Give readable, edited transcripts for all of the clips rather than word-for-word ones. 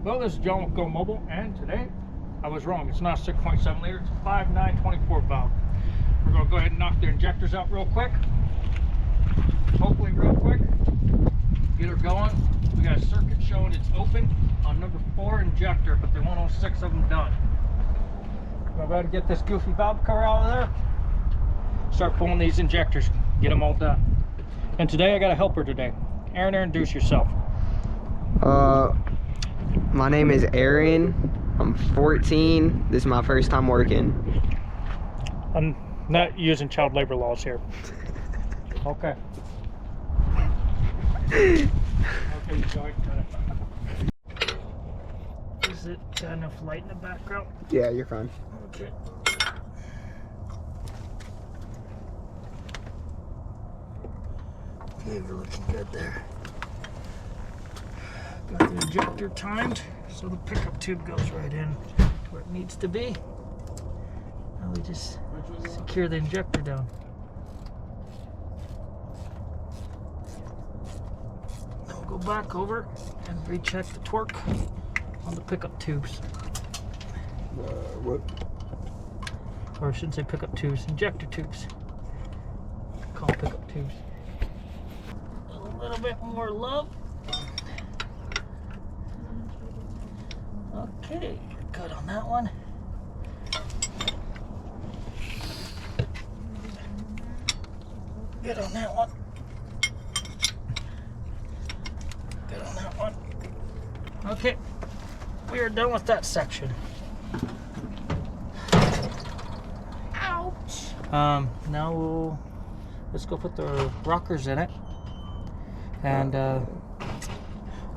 Well, this is John with Go Mobile, and today I was wrong. It's not a 6.7 liter, it's a 5.924 valve. We're going to go ahead and knock the injectors out real quick. Hopefully real quick. Get her going. We got a circuit showing it's open on number 4 injector, but they want all 6 of them done. We're about to get this goofy valve cover out of there. Start pulling these injectors, get them all done. And today I got a helper today. Aaron, introduce yourself. My name is Aaron. I'm 14. This is my first time working. I'm not using child labor laws here. Okay. Okay, sorry. Is it got enough light in the background? Yeah, you're fine. Okay. Okay, we're looking good there. Got the injector timed, so the pickup tube goes right in where it needs to be. Now we just secure the injector down. Then we'll go back over and recheck the torque on the pickup tubes. What? Or I shouldn't say pickup tubes, injector tubes. Call them pickup tubes. A little bit more love. Okay, we're good on that one. Good on that one. Good on that one. Okay, we are done with that section. Ouch! Now let's go put the rockers in it and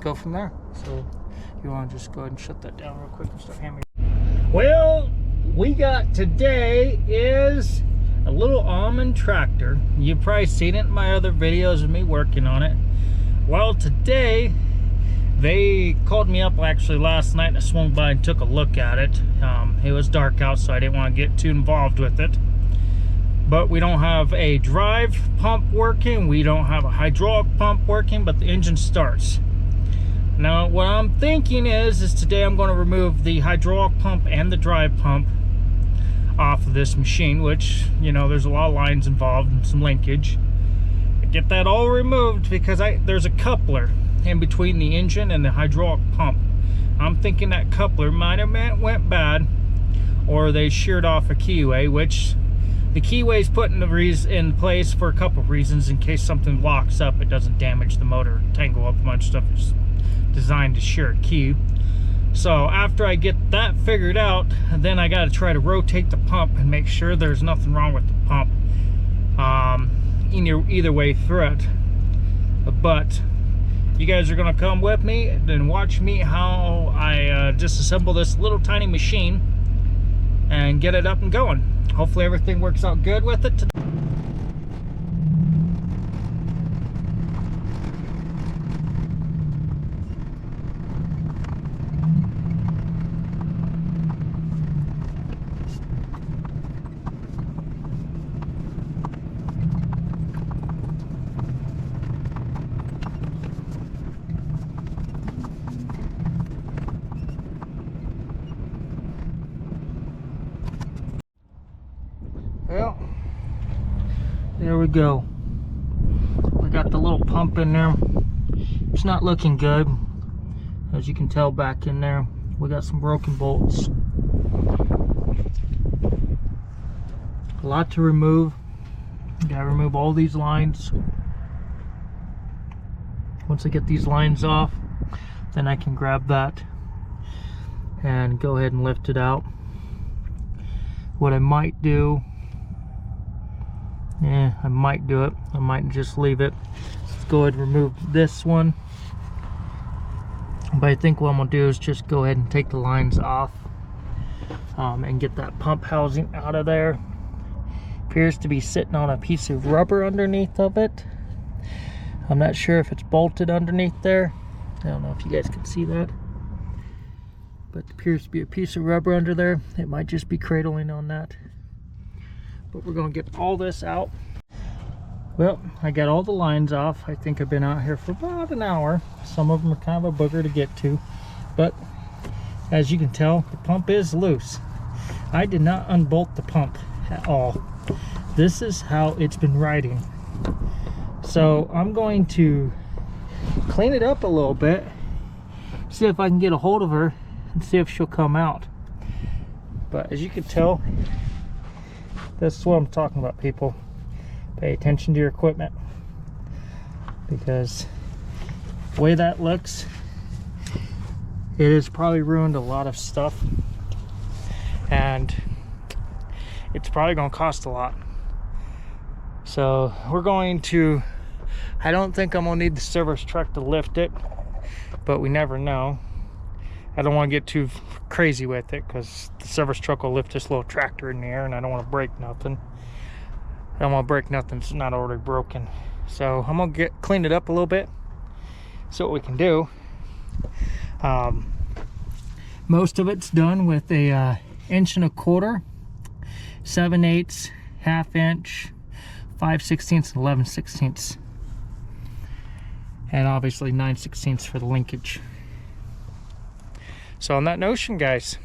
go from there. So you want to just go ahead and shut that down real quick and start hammering. Well, we got today is a little allmand tractor. You've probably seen it in my other videos of me working on it. Well, today they called me up actually last night, and I swung by and took a look at it. It was dark out, so I didn't want to get too involved with it. But we don't have a drive pump working, we don't have a hydraulic pump working, but the engine starts. Now what I'm thinking is today I'm going to remove the hydraulic pump and the drive pump off of this machine, which, you know, there's a lot of lines involved and some linkage. Get that all removed because there's a coupler in between the engine and the hydraulic pump. I'm thinking that coupler might have went bad, or they sheared off a keyway, which the keyway is put in place for a couple of reasons. In case something locks up, it doesn't damage the motor, tangle up a bunch of stuff. It's designed to shear a key. So after I get that figured out, then I got to try to rotate the pump and make sure there's nothing wrong with the pump either way through it. But you guys are going to come with me and watch me how I disassemble this little tiny machine and get it up and going. Hopefully everything works out good with it today. Well, there we go. We got the little pump in there. It's not looking good, as you can tell back in there. We got some broken bolts. A lot to remove. Gotta remove all these lines. Once I get these lines off, then I can grab that and go ahead and lift it out. What I might do, I might do it. I might just leave it. Let's go ahead and remove this one. But I think what I'm gonna do is just go ahead and take the lines off and get that pump housing out of there. Appears to be sitting on a piece of rubber underneath of it. I'm not sure if it's bolted underneath there. I don't know if you guys can see that. But it appears to be a piece of rubber under there. It might just be cradling on that. But we're going to get all this out. Well, I got all the lines off. I think I've been out here for about an hour. Some of them are kind of a booger to get to, but As you can tell, the pump is loose. I did not unbolt the pump at all. This is how it's been riding. So I'm going to clean it up a little bit, see if I can get a hold of her and see if she'll come out. But as you can tell, this is what I'm talking about, people. Pay attention to your equipment, because the way that looks, it has probably ruined a lot of stuff, and it's probably going to cost a lot. So we're going to, I don't think I'm going to need the service truck to lift it, but we never know. I don't want to get too crazy with it, because the service truck will lift this little tractor in the air, and I don't want to break nothing. I don't want to break nothing that's not already broken. So I'm going to clean it up a little bit, see what we can do. Most of it's done with a 1.25 inch, 7/8, 1/2 inch, 5/16, and 11/16, and obviously 9/16 for the linkage. So on that notion, guys,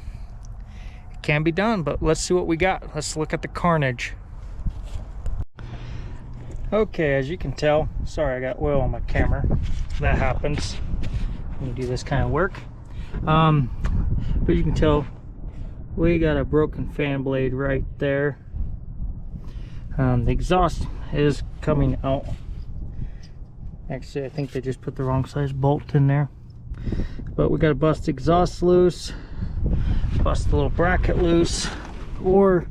it can be done, but let's see what we got. Let's look at the carnage. Okay, as you can tell, sorry, I got oil on my camera. That happens when you do this kind of work. But you can tell we got a broken fan blade right there. The exhaust is coming out. Actually, I think they just put the wrong size bolt in there. But we got to bust exhaust loose, bust the little bracket loose, or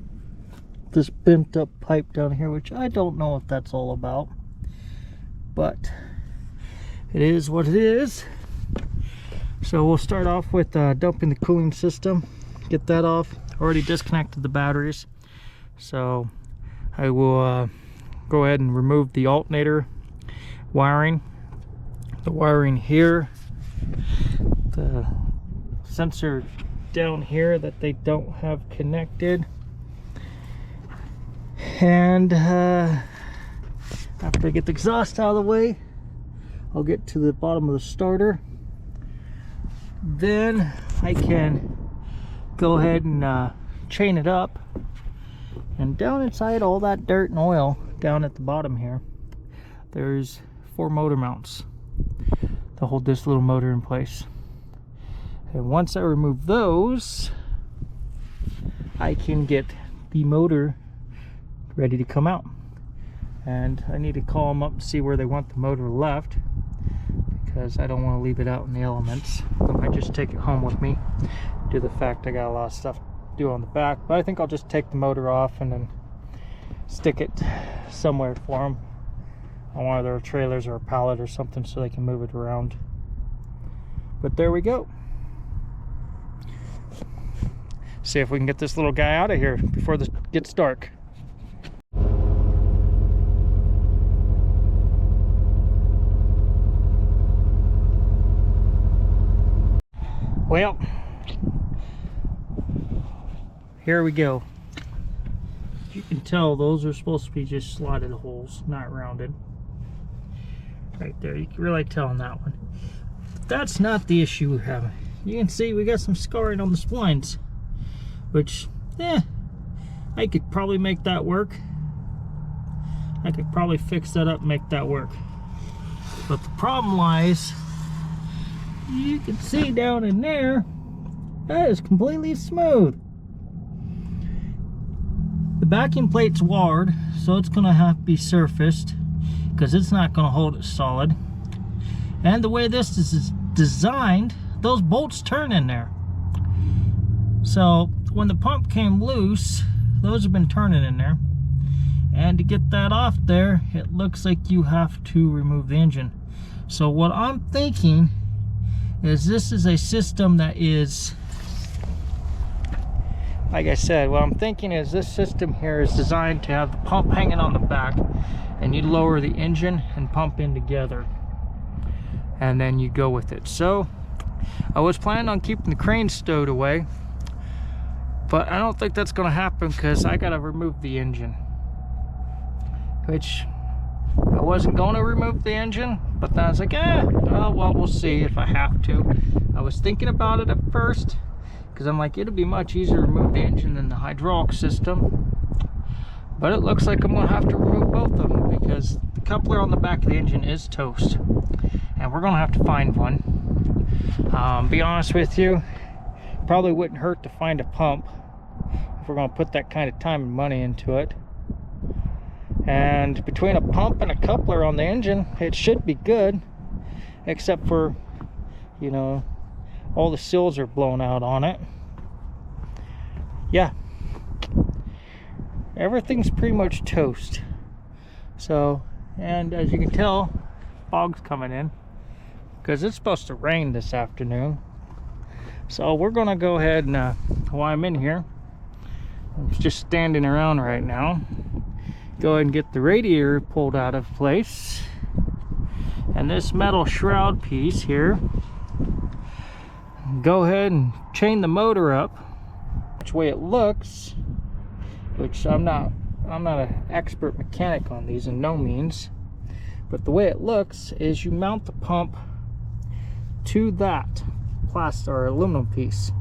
this bent up pipe down here, which I don't know what that's all about, but it is what it is. So we'll start off with dumping the cooling system, get that off. Already disconnected the batteries, so I will go ahead and remove the alternator wiring, the wiring here, the sensor down here that they don't have connected. And after I get the exhaust out of the way, I'll get to the bottom of the starter. Then I can go ahead and chain it up. And down inside all that dirt and oil down at the bottom here, there's 4 motor mounts to hold this little motor in place. And once I remove those, I can get the motor ready to come out. And I need to call them up to see where they want the motor left, because I don't want to leave it out in the elements. I might just take it home with me, due to the fact I got a lot of stuff to do on the back. But I think I'll just take the motor off and then stick it somewhere for them on one of their trailers or a pallet or something, so they can move it around. But there we go. See if we can get this little guy out of here before this gets dark. Well, here we go. You can tell those are supposed to be just slotted holes, not rounded. Right there, you can really tell on that one. But that's not the issue we're having. You can see we got some scarring on the splines, which, I could probably make that work. I could probably fix that up and make that work. But the problem lies, you can see down in there, that is completely smooth. The backing plate's wired, so it's gonna have to be surfaced, because it's not gonna hold it solid. And the way this is designed, those bolts turn in there. So when the pump came loose, those have been turning in there. And to get that off there, it looks like you have to remove the engine. So what I'm thinking is this is a system that is, like I said, what I'm thinking is this system here is designed to have the pump hanging on the back, and you lower the engine and pump in together, and then you go with it. So I was planning on keeping the crane stowed away, but I don't think that's going to happen, because I got to remove the engine, which I wasn't going to remove the engine, but then I was like, well, we'll see if I have to. I was thinking about it at first, because I'm like, it'll be much easier to remove the engine than the hydraulic system. But it looks like I'm gonna have to remove both of them because the coupler on the back of the engine is toast, and we're gonna have to find one. Be honest with you, probably wouldn't hurt to find a pump if we're gonna put that kind of time and money into it. And between a pump and a coupler on the engine, it should be good, except for, you know, all the seals are blown out on it. Yeah, everything's pretty much toast. So, and as you can tell, fog's coming in because it's supposed to rain this afternoon. So we're gonna go ahead and while I'm in here, I'm just standing around right now, go ahead and get the radiator pulled out of place, and this metal shroud piece here, go ahead and chain the motor up which way it looks, which I'm not an expert mechanic on these in no means, but the way it looks is you mount the pump to that plastic or aluminum piece,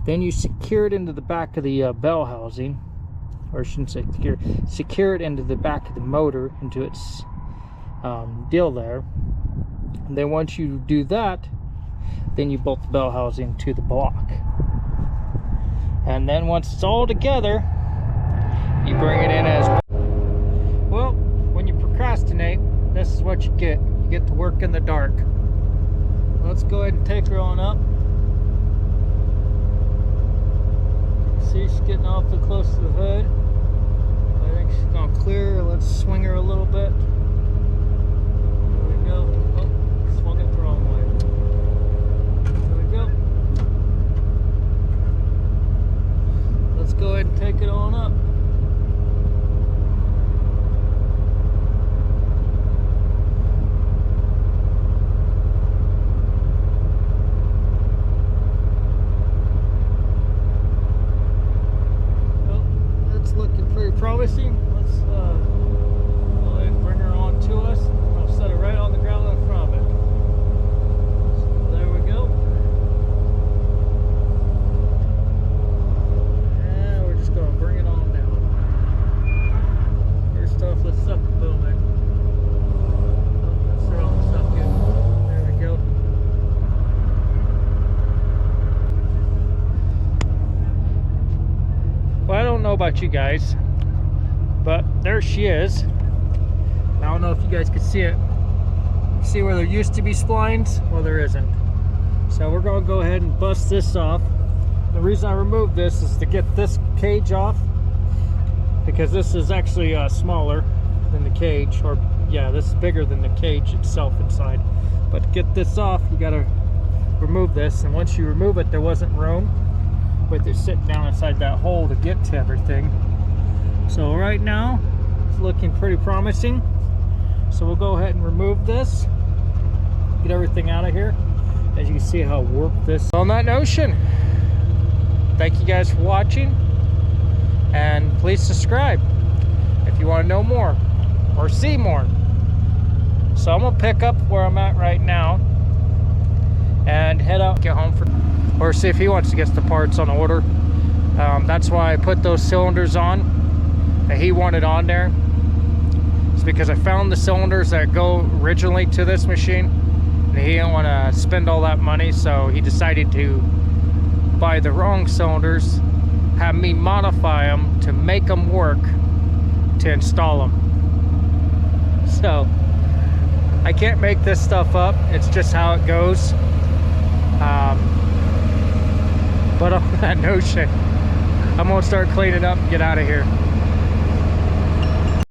then you secure it into the back of the bell housing, or I shouldn't say secure it into the back of the motor, into its deal there. And then once you do that, then you bolt the bell housing to the block. And then once it's all together, you bring it in as well. When you procrastinate, this is what you get. You get to work in the dark. Let's go ahead and take her on up. See, she's getting awfully close to the hood. I think she's gonna clear. Let's swing her a little bit. There we go. Oh, swung it the wrong way. There we go. Let's go ahead and take it on up. Promising. Let's go ahead and bring her on to us. I'll set it right on the ground in front of it. So there we go. And we're just going to bring it on down. First off, let's suck the boom in. Oh, let's throw on the suck in. There we go. Well, I don't know about you guys, but there she is. I don't know if you guys can see it. See where there used to be splines? Well, there isn't. So we're going to go ahead and bust this off. The reason I removed this is to get this cage off, because this is actually smaller than the cage, or yeah, this is bigger than the cage itself inside. But to get this off, you got to remove this, and once you remove it, there wasn't room with it sitting down inside that hole to get to everything. So right now, it's looking pretty promising. So we'll go ahead and remove this, get everything out of here. As you can see how warped this is. On that notion, thank you guys for watching, and please subscribe if you want to know more or see more. So I'm gonna pick up where I'm at right now and head out, get home or see if he wants to get the parts on order. That's why I put those cylinders on that he wanted on there. It's because I found the cylinders that go originally to this machine, and he didn't want to spend all that money, so he decided to buy the wrong cylinders, have me modify them to make them work to install them. So I can't make this stuff up, it's just how it goes. But on that notion, I'm gonna start cleaning up and get out of here.